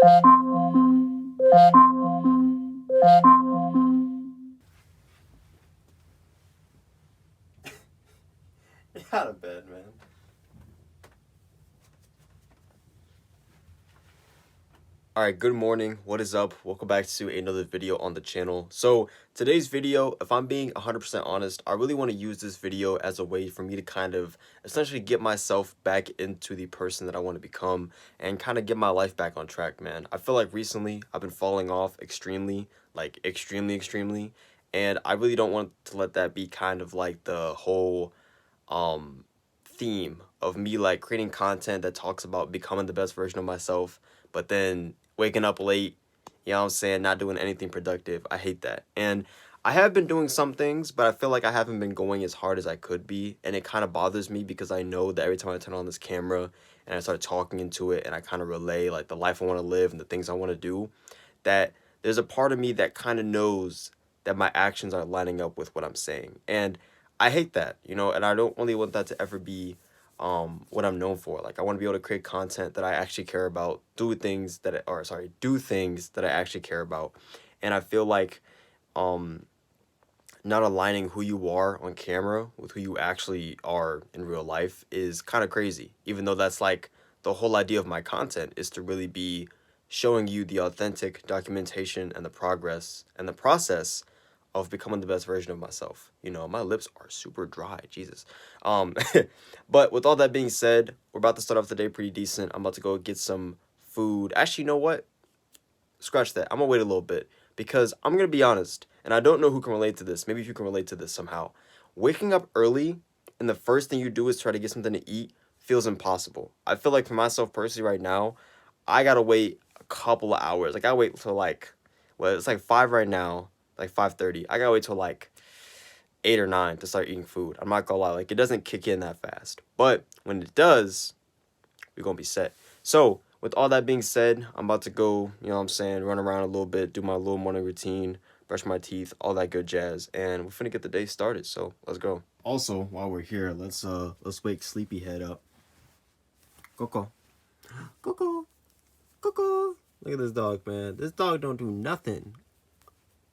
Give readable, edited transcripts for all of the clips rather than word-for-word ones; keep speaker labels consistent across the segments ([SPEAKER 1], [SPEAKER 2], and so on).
[SPEAKER 1] Get out of bed, man. Alright, good morning. What is up? Welcome back to another video on the channel. So, today's video, if I'm being 100% honest, I really want to use this video as a way for me to kind of essentially get myself back into the person that I want to become and kind of get my life back on track, man. I feel like recently I've been falling off extremely, like extremely, and I really don't want to let that be kind of like the whole um theme of me like creating content that talks about becoming the best version of myself, but then waking up late, you know what I'm saying, not doing anything productive. I hate that. And I have been doing some things, but I feel like I haven't been going as hard as I could be, and it kind of bothers me because I know that every time I turn on this camera and I start talking into it and I kind of relay like the life I want to live and the things I want to do, that there's a part of me that kind of knows that my actions are lining up with what I'm saying. And I hate that, you know, and I don't really want that to ever be what I'm known for. Like I want to be able to create content that I actually care about, do things that I actually care about. And I feel like um not aligning who you are on camera with who you actually are in real life is kind of crazy. Even though that's like the whole idea of my content is to really be showing you the authentic documentation and the progress and the process of becoming the best version of myself. You know, my lips are super dry, Jesus. Um, but with all that being said, we're about to start off the day pretty decent. I'm about to go get some food. Actually, you know what? Scratch that. I'm gonna wait a little bit because I'm gonna be honest, and I don't know who can relate to this. Maybe if you can relate to this somehow. Waking up early and the first thing you do is try to get something to eat feels impossible. I feel like for myself personally right now, I gotta wait a couple of hours. Like I wait till like, well, it's like 5 right now, like 5:30. I gotta wait till like 8 or 9 to start eating food. I'm not gonna lie, like it doesn't kick in that fast. But when it does, we're gonna be set. So with all that being said, I'm about to go, you know what I'm saying, run around a little bit, do my little morning routine, brush my teeth, all that good jazz, and we're finna get the day started. So let's go. Also, while we're here, let's wake Sleepyhead up. Coco. Coco. Coco. Look at this dog, man. This dog don't do nothing.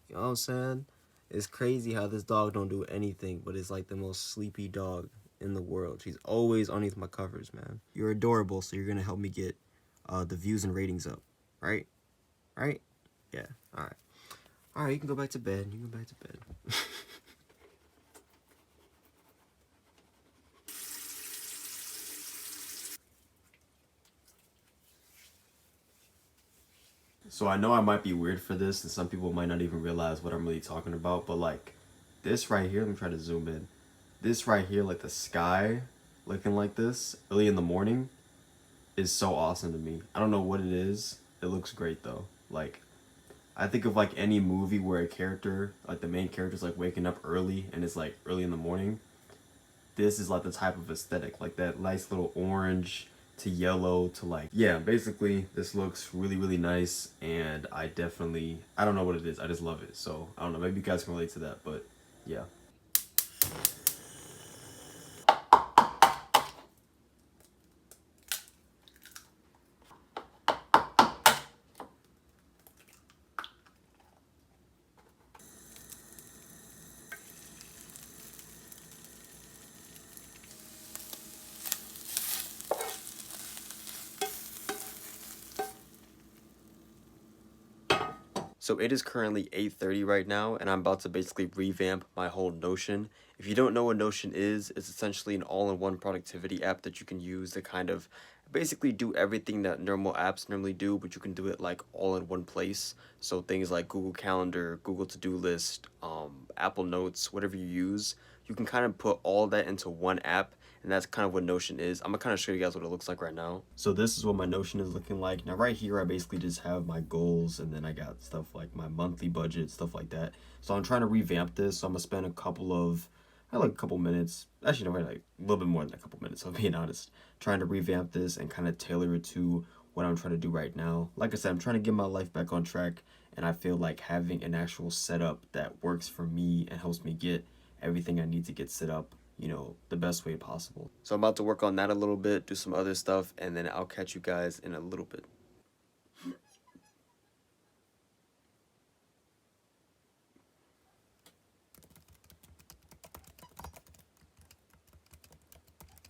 [SPEAKER 1] You know what I'm saying? It's crazy how this dog don't do anything, but it's like the most sleepy dog in the world. She's always underneath my covers, man. You're adorable, so you're gonna help me get the views and ratings up, right? Right? Yeah. All right. All right. You can go back to bed. You can go back to bed. So I know I might be weird for this, and some people might not even realize what I'm really talking about, but like this right here, let me try to zoom in. This right here, like the sky looking like this early in the morning, is so awesome to me. I don't know what it is. It looks great though. Like I think of like any movie where a character, like the main character, is like waking up early and it's like early in the morning. This is like the type of aesthetic, like that nice little orange to yellow to like, yeah, basically this looks really nice, and I don't know what it is. I just love it. So I don't know, maybe you guys can relate to that, but yeah. So it is currently 8:30 right now, and I'm about to basically revamp my whole Notion. If you don't know what Notion is, it's essentially an all-in-one productivity app that you can use to kind of basically do everything that normal apps normally do, but you can do it like all in one place. So things like Google Calendar, Google To-Do List, Apple Notes, whatever you use, you can kind of put all that into one app, and that's kind of what Notion is. I'm gonna kind of show you guys what it looks like right now. So this is what my Notion is looking like. Now right here, I basically just have my goals, and then I got stuff like my monthly budget, stuff like that. So I'm trying to revamp this. So I'm gonna spend I like a couple minutes, actually no, like a little bit more than a couple minutes, if I'm being honest, trying to revamp this and kind of tailor it to what I'm trying to do right now. Like I said, I'm trying to get my life back on track, and I feel like having an actual setup that works for me and helps me get everything I need to get set up, you know, the best way possible. So I'm about to work on that a little bit, do some other stuff, and then I'll catch you guys in a little bit.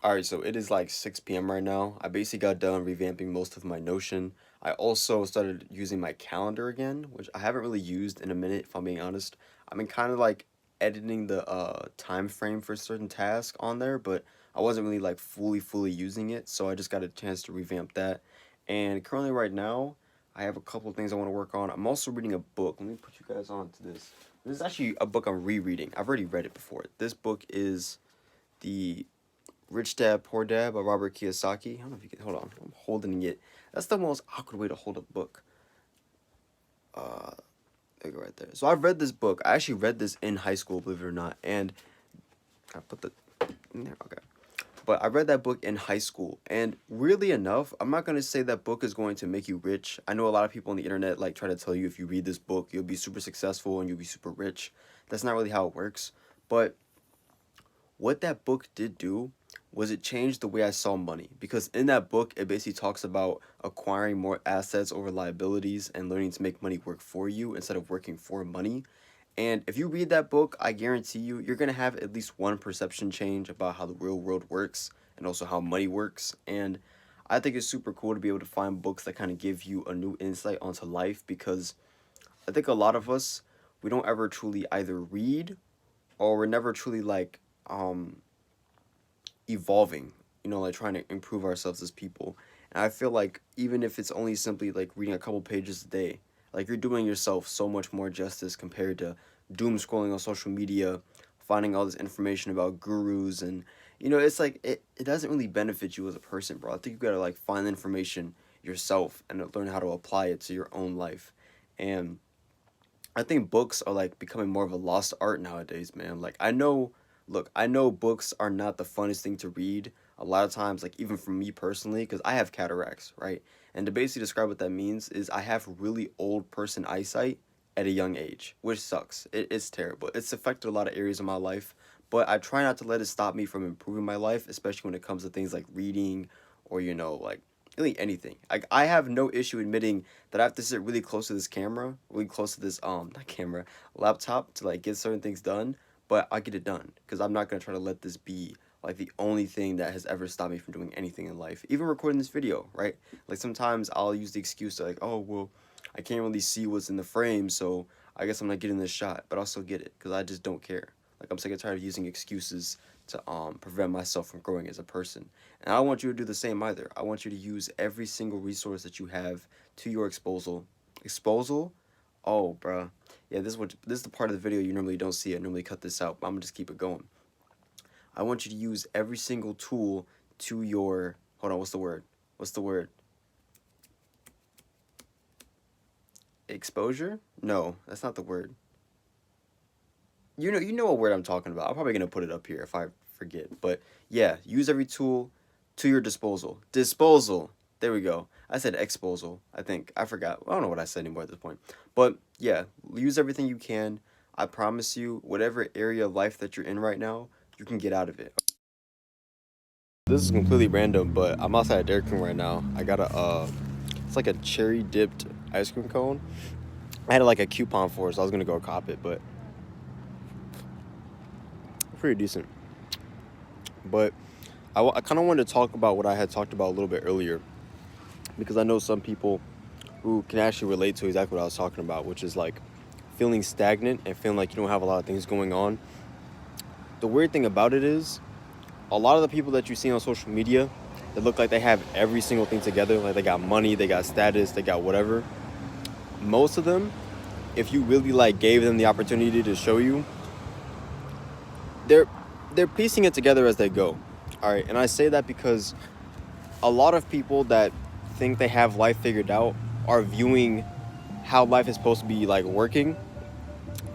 [SPEAKER 1] Alright, so it is like 6 p.m. right now. I basically got done revamping most of my Notion. I also started using my calendar again, which I haven't really used in a minute, if I'm being honest. I've been kind of like editing the time frame for certain tasks on there, but I wasn't really like fully using it, so I just got a chance to revamp that. And currently right now, I have a couple of things I want to work on. I'm also reading a book. Let me put you guys on to this. This is actually a book I'm rereading. I've already read it before. This book is the Rich Dad Poor Dad by Robert Kiyosaki. I don't know if you can hold on. I'm holding it. That's the most awkward way to hold a book. There you go right there. So I've read this book. I actually read this in high school, believe it or not. And I put the in there. Okay. But I read that book in high school, and weirdly enough, I'm not going to say that book is going to make you rich. I know a lot of people on the internet like try to tell you if you read this book, you'll be super successful and you'll be super rich. That's not really how it works. But what that book did do was it changed the way I saw money, because in that book it basically talks about acquiring more assets over liabilities and learning to make money work for you instead of working for money. And if you read that book, I guarantee you, you're going to have at least one perception change about how the real world works and also how money works. And I think it's super cool to be able to find books that kind of give you a new insight onto life, because I think a lot of us, we don't ever truly either read, or we're never truly like evolving, like trying to improve ourselves as people. And I feel like even if it's only simply like reading a couple pages a day, like you're doing yourself so much more justice compared to doom scrolling on social media, finding all this information about gurus. And it's like it doesn't really benefit you as a person, bro. I think you gotta like find the information yourself and learn how to apply it to your own life. And I think books are like becoming more of a lost art nowadays, man. Like look, I know books are not the funnest thing to read a lot of times, like even for me personally, because I have cataracts, right? And to basically describe what that means is I have really old person eyesight at a young age, which sucks. It's terrible. It's affected a lot of areas of my life, but I try not to let it stop me from improving my life, especially when it comes to things like reading or, like really anything. Like I have no issue admitting that I have to sit really close to this camera, really close to this not camera, laptop to like get certain things done, but I get it done because I'm not gonna try to let this be like the only thing that has ever stopped me from doing anything in life. Even recording this video, right? Like sometimes I'll use the excuse to like, oh well, I can't really see what's in the frame, so I guess I'm not getting this shot, but I'll still get it because I just don't care. Like I'm sick and tired of using excuses to prevent myself from growing as a person. And I don't want you to do the same either. I want you to use every single resource that you have to your disposal. Exposal? Oh, bruh. Yeah, this is the part of the video you normally don't see. I normally cut this out, but I'm gonna just keep it going. I want you to use every single tool to your, hold on, what's the word? Exposure? No, that's not the word. You know what word I'm talking about. I'm probably gonna put it up here if I forget. But yeah, use every tool to your disposal. Disposal. There we go. I said exposal, I think. I forgot. I don't know what I said anymore at this point. But yeah, use everything you can. I promise you, whatever area of life that you're in right now, you can get out of it. This is completely random, but I'm outside of Dairy Queen right now. I got it's like a cherry dipped ice cream cone. I had like a coupon for it, so I was gonna go cop it, but pretty decent. But I kind of wanted to talk about what I had talked about a little bit earlier, because I know some people who can actually relate to exactly what I was talking about, which is like feeling stagnant and feeling like you don't have a lot of things going on. The weird thing about it is a lot of the people that you see on social media that look like they have every single thing together, like they got money, they got status, they got whatever, most of them, if you really like gave them the opportunity to show you, they're piecing it together as they go. All right, and I say that because a lot of people that think they have life figured out are viewing how life is supposed to be like working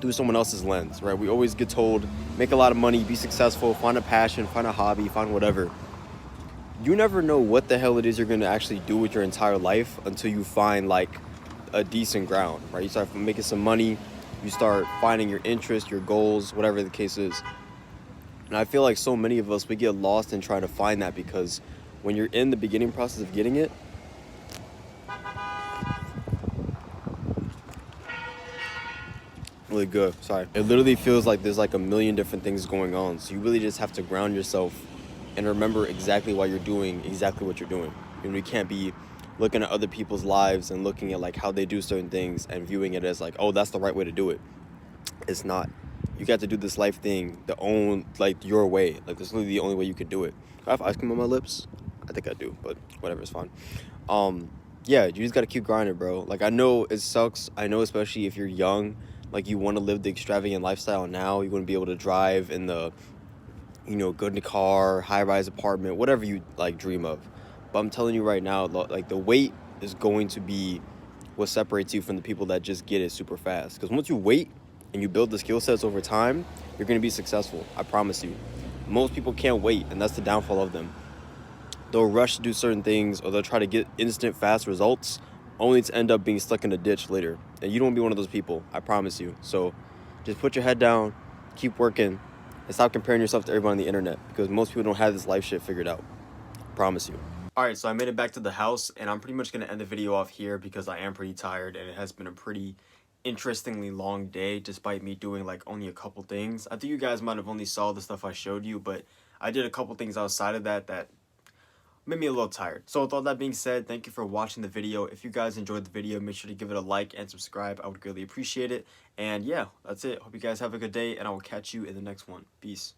[SPEAKER 1] through someone else's lens, right? We always get told, make a lot of money, be successful, find a passion, find a hobby, find whatever. You never know what the hell it is you're going to actually do with your entire life until you find like a decent ground, right? You start making some money, you start finding your interests, your goals, whatever the case is. And I feel like so many of us, we get lost in trying to find that, because when you're in the beginning process of getting it, really good, sorry. It literally feels like there's like a million different things going on. So you really just have to ground yourself and remember exactly why you're doing exactly what you're doing. You know, you can't be looking at other people's lives and looking at like how they do certain things and viewing it as like, oh, that's the right way to do it. It's not. You got to do this life thing the own, like, your way. Like, this is literally the only way you can do it. Do I have ice cream on my lips? I think I do, but whatever, it's fine. Yeah, you just gotta keep grinding, bro. Like, I know it sucks. I know, especially if you're young, like, you want to live the extravagant lifestyle now. You want to be able to drive in the, you know, good in the car, high-rise apartment, whatever you like dream of. But I'm telling you right now, like, the wait is going to be what separates you from the people that just get it super fast. Because once you wait and you build the skill sets over time, you're going to be successful. I promise you. Most people can't wait, and that's the downfall of them. They'll rush to do certain things, or they'll try to get instant, fast results, only to end up being stuck in a ditch later. And you don't want to be one of those people. I promise you. So just put your head down, keep working, and stop comparing yourself to everyone on the internet, because most people don't have this life shit figured out. I promise you. Alright, so I made it back to the house, and I'm pretty much going to end the video off here because I am pretty tired, and it has been a pretty interestingly long day, despite me doing like only a couple things. I think you guys might have only saw the stuff I showed you, but I did a couple things outside of that made me a little tired. So with all that being said, thank you for watching the video. If you guys enjoyed the video, make sure to give it a like and subscribe. I would greatly appreciate it. And yeah, that's it. Hope you guys have a good day, and I will catch you in the next one. Peace.